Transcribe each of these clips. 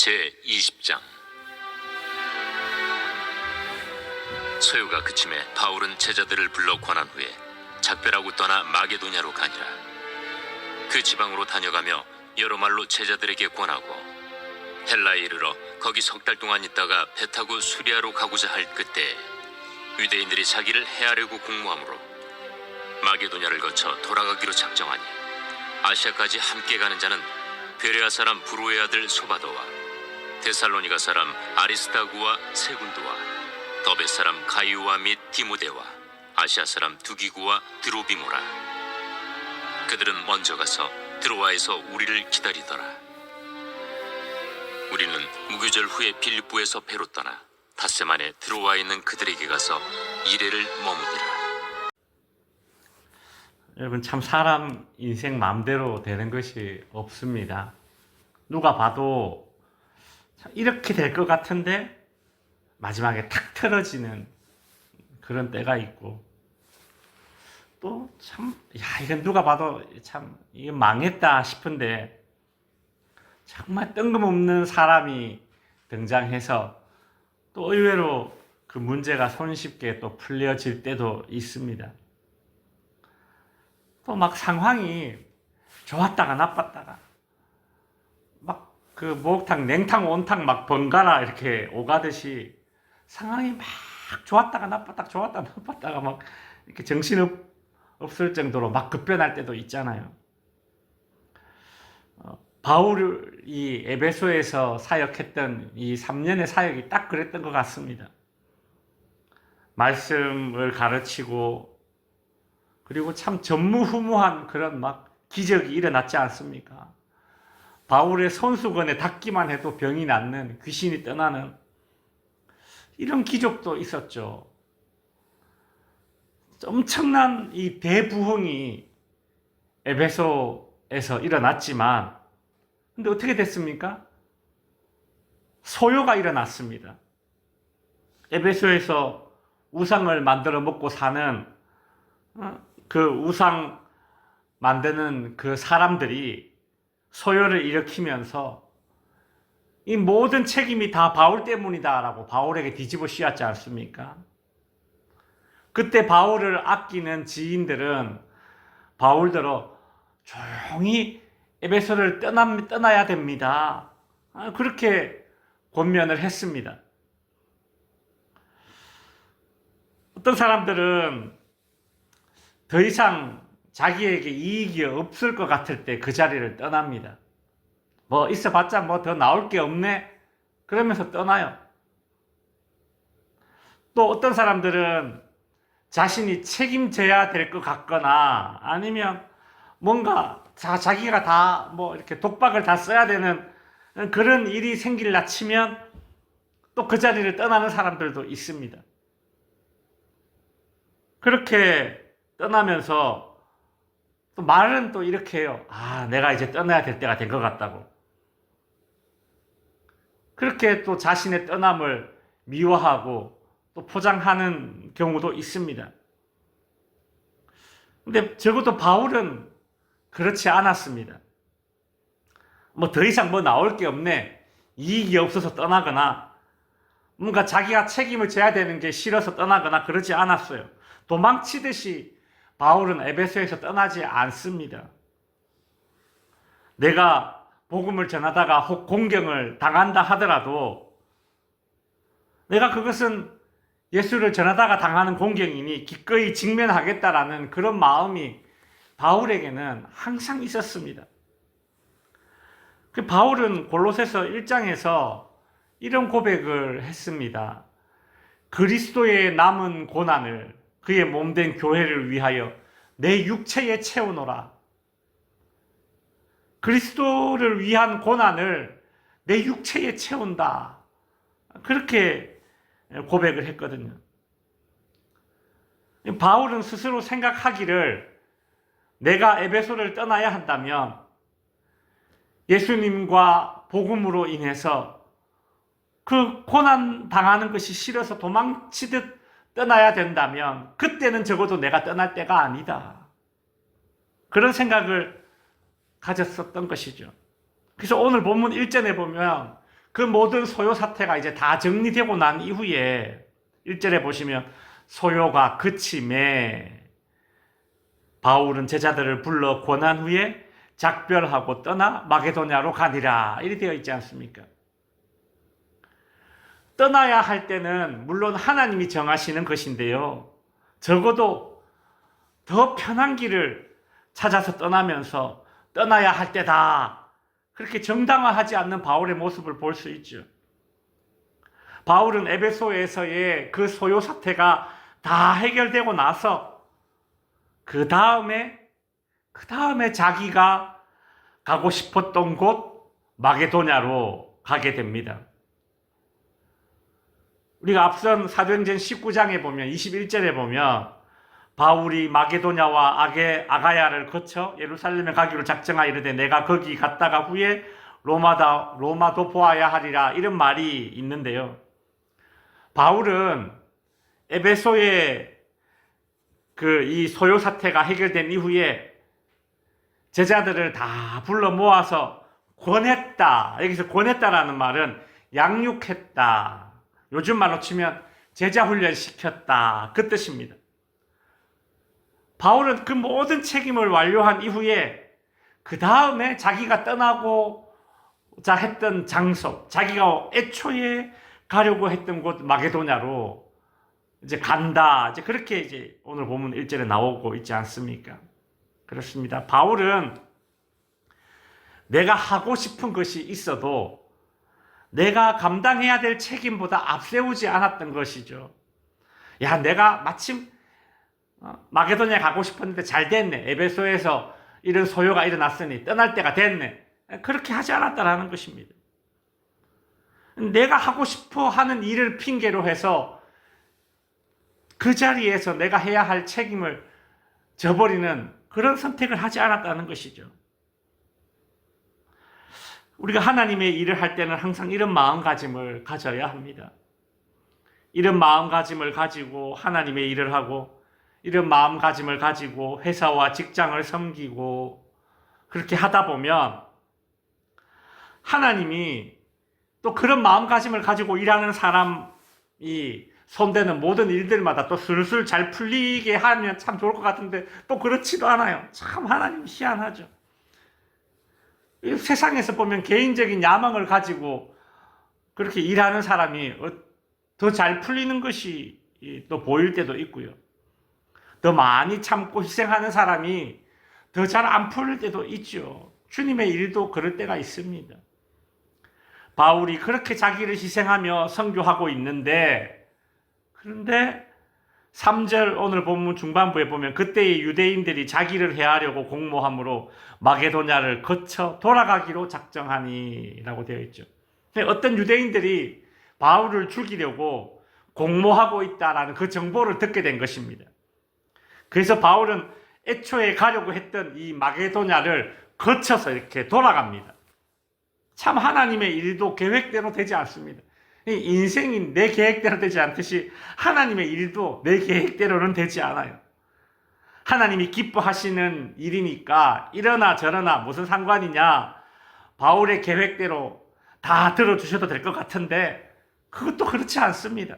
제20장. 소요가 그침에 바울은 제자들을 불러 권한 후에 작별하고 떠나 마게도냐로 가니라. 그 지방으로 다녀가며 여러 말로 제자들에게 권하고 헬라에 이르러 거기 석 달 동안 있다가 배 타고 수리아로 가고자 할 그때 유대인들이 자기를 해하려고 공모하므로 마게도냐를 거쳐 돌아가기로 작정하니 아시아까지 함께 가는 자는 베레아 사람 브로의 아들 소바도와 데살로니가 사람 아리스다구와 세군도와 더베 사람 가이오와 및 디모데와 아시아 사람 두기구와 드로비모라. 그들은 먼저 가서 드로아에서 우리를 기다리더라. 우리는 무교절 후에 빌립보에서 배로 떠나 닷새 만에 드로아에 있는 그들에게 가서 이레를 머무니라. 여러분, 참 사람 인생 마음대로 되는 것이 없습니다. 누가 봐도 참 이렇게 될 것 같은데 마지막에 탁 틀어지는 그런 때가 있고, 또 참 이건 누가 봐도 참 이게 망했다 싶은데 정말 뜬금없는 사람이 등장해서 또 의외로 그 문제가 손쉽게 또 풀려질 때도 있습니다. 또 막 상황이 좋았다가 나빴다가 막 그 목욕탕, 냉탕, 온탕 막 번갈아 이렇게 오가듯이 상황이 막 좋았다가 나빴다가 좋았다가 나빴다가 막 이렇게 정신 없을 정도로 막 급변할 때도 있잖아요. 바울이 에베소에서 사역했던 이 3년의 사역이 딱 그랬던 것 같습니다. 말씀을 가르치고 그리고 참 전무후무한 그런 막 기적이 일어났지 않습니까? 바울의 손수건에 닿기만 해도 병이 낫는, 귀신이 떠나는 이런 기적도 있었죠. 엄청난 이 대부흥이 에베소에서 일어났지만, 근데 어떻게 됐습니까? 소요가 일어났습니다. 에베소에서 우상을 만들어 먹고 사는 그 우상 만드는 그 사람들이 소요를 일으키면서 이 모든 책임이 다 바울 때문이다라고 바울에게 뒤집어 씌웠지 않습니까? 그때 바울을 아끼는 지인들은 바울대로 조용히 에베소를 떠나야 됩니다. 그렇게 권면을 했습니다. 어떤 사람들은 더 이상 자기에게 이익이 없을 것 같을 때 그 자리를 떠납니다. 뭐 있어봤자 뭐 더 나올 게 없네 그러면서 떠나요. 또 어떤 사람들은 자신이 책임져야 될 것 같거나 아니면 뭔가 자기가 다 뭐 이렇게 독박을 다 써야 되는 그런 일이 생길라 치면 또 그 자리를 떠나는 사람들도 있습니다. 그렇게 떠나면서 또 말은 또 이렇게 해요. 내가 이제 떠나야 될 때가 된 것 같다고. 그렇게 또 자신의 떠남을 미워하고 또 포장하는 경우도 있습니다. 근데 적어도 바울은 그렇지 않았습니다. 뭐 더 이상 뭐 나올 게 없네, 이익이 없어서 떠나거나 뭔가 자기가 책임을 져야 되는 게 싫어서 떠나거나 그러지 않았어요. 도망치듯이 바울은 에베소에서 떠나지 않습니다. 내가 복음을 전하다가 혹 공경을 당한다 하더라도 내가 그것은 예수를 전하다가 당하는 공경이니 기꺼이 직면하겠다라는 그런 마음이 바울에게는 항상 있었습니다. 그 바울은 골로새서 1장에서 이런 고백을 했습니다. 그리스도의 남은 고난을 그의 몸된 교회를 위하여 내 육체에 채우노라. 그리스도를 위한 고난을 내 육체에 채운다. 그렇게 고백을 했거든요. 바울은 스스로 생각하기를 내가 에베소를 떠나야 한다면 예수님과 복음으로 인해서 그 고난 당하는 것이 싫어서 도망치듯 떠나야 된다면 그때는 적어도 내가 떠날 때가 아니다. 그런 생각을 가졌었던 것이죠. 그래서 오늘 본문 1절에 보면 그 모든 소요 사태가 이제 다 정리되고 난 이후에 1절에 보시면 소요가 그침에 바울은 제자들을 불러 권한 후에 작별하고 떠나 마게도냐로 가니라 이렇게 되어 있지 않습니까? 떠나야 할 때는 물론 하나님이 정하시는 것인데요. 적어도 더 편한 길을 찾아서 떠나면서 떠나야 할 때다. 그렇게 정당화하지 않는 바울의 모습을 볼 수 있죠. 바울은 에베소에서의 그 소요 사태가 다 해결되고 나서 그 다음에 자기가 가고 싶었던 곳 마게도냐로 가게 됩니다. 우리가 앞선 사도행전 19장에 보면 21절에 보면 바울이 마게도냐와 아가야를 거쳐 예루살렘에 가기로 작정하이르되 내가 거기 갔다가 후에 로마도 보아야 하리라 이런 말이 있는데요. 바울은 에베소의 이 소요 사태가 해결된 이후에 제자들을 다 불러 모아서 권했다. 여기서 권했다라는 말은 양육했다. 요즘 말로 치면 제자 훈련 시켰다. 그 뜻입니다. 바울은 그 모든 책임을 완료한 이후에 그 다음에 자기가 떠나고자 했던 장소, 자기가 애초에 가려고 했던 곳 마게도냐로 이제 간다. 이제 그렇게 이제 오늘 보면 1절에 나오고 있지 않습니까? 그렇습니다. 바울은 내가 하고 싶은 것이 있어도 내가 감당해야 될 책임보다 앞세우지 않았던 것이죠. 야, 내가 마침 마게도냐에 가고 싶었는데 잘 됐네. 에베소에서 이런 소요가 일어났으니 떠날 때가 됐네. 그렇게 하지 않았다라는 것입니다. 내가 하고 싶어 하는 일을 핑계로 해서 그 자리에서 내가 해야 할 책임을 저버리는 그런 선택을 하지 않았다는 것이죠. 우리가 하나님의 일을 할 때는 항상 이런 마음가짐을 가져야 합니다. 이런 마음가짐을 가지고 하나님의 일을 하고 이런 마음가짐을 가지고 회사와 직장을 섬기고 그렇게 하다 보면 하나님이 또 그런 마음가짐을 가지고 일하는 사람이 손대는 모든 일들마다 또 술술 잘 풀리게 하면 참 좋을 것 같은데 또 그렇지도 않아요. 참 하나님 희한하죠. 세상에서 보면 개인적인 야망을 가지고 그렇게 일하는 사람이 더 잘 풀리는 것이 또 보일 때도 있고요. 더 많이 참고 희생하는 사람이 더 잘 안 풀릴 때도 있죠. 주님의 일도 그럴 때가 있습니다. 바울이 그렇게 자기를 희생하며 선교하고 있는데 그런데 3절 오늘 본문 중반부에 보면 그때의 유대인들이 자기를 해하려고 공모함으로 마게도냐를 거쳐 돌아가기로 작정하니 라고 되어 있죠. 어떤 유대인들이 바울을 죽이려고 공모하고 있다라는 그 정보를 듣게 된 것입니다. 그래서 바울은 애초에 가려고 했던 이 마게도냐를 거쳐서 이렇게 돌아갑니다. 참 하나님의 일도 계획대로 되지 않습니다. 인생이 내 계획대로 되지 않듯이 하나님의 일도 내 계획대로는 되지 않아요. 하나님이 기뻐하시는 일이니까 이러나 저러나 무슨 상관이냐. 바울의 계획대로 다 들어주셔도 될 것 같은데 그것도 그렇지 않습니다.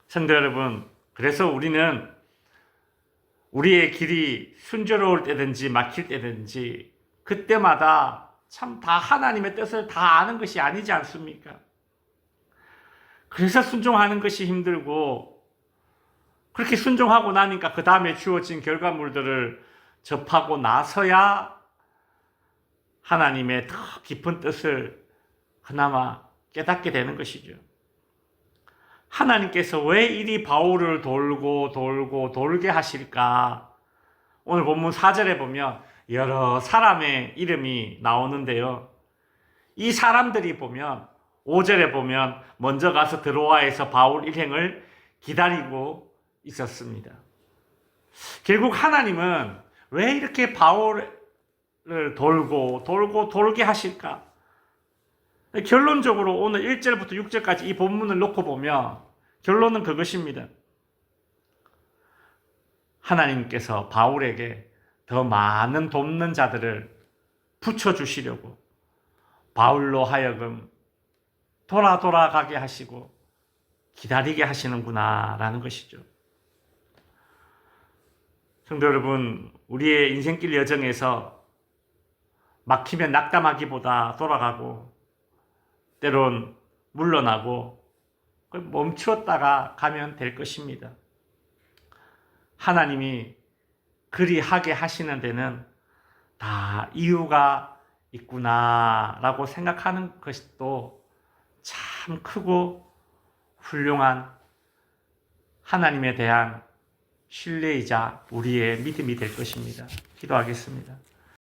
성도 여러분, 그래서 우리는 우리의 길이 순조로울 때든지 막힐 때든지 그때마다 참 다 하나님의 뜻을 다 아는 것이 아니지 않습니까? 그래서 순종하는 것이 힘들고 그렇게 순종하고 나니까 그 다음에 주어진 결과물들을 접하고 나서야 하나님의 더 깊은 뜻을 그나마 깨닫게 되는 것이죠. 하나님께서 왜 이리 바울을 돌게 하실까? 오늘 본문 4절에 보면 여러 사람의 이름이 나오는데요. 이 사람들이 보면 5절에 보면 먼저 가서 드로아에서 바울 일행을 기다리고 있었습니다. 결국 하나님은 왜 이렇게 바울을 돌게 하실까? 결론적으로 오늘 1절부터 6절까지 이 본문을 놓고 보면 결론은 그것입니다. 하나님께서 바울에게 더 많은 돕는 자들을 붙여주시려고 바울로 하여금 돌아가게 하시고 기다리게 하시는구나라는 것이죠. 성도 여러분, 우리의 인생길 여정에서 막히면 낙담하기보다 돌아가고 때론 물러나고 멈추었다가 가면 될 것입니다. 하나님이 그리하게 하시는 데는 다 이유가 있구나라고 생각하는 것도 참 크고 훌륭한 하나님에 대한 신뢰이자 우리의 믿음이 될 것입니다. 기도하겠습니다.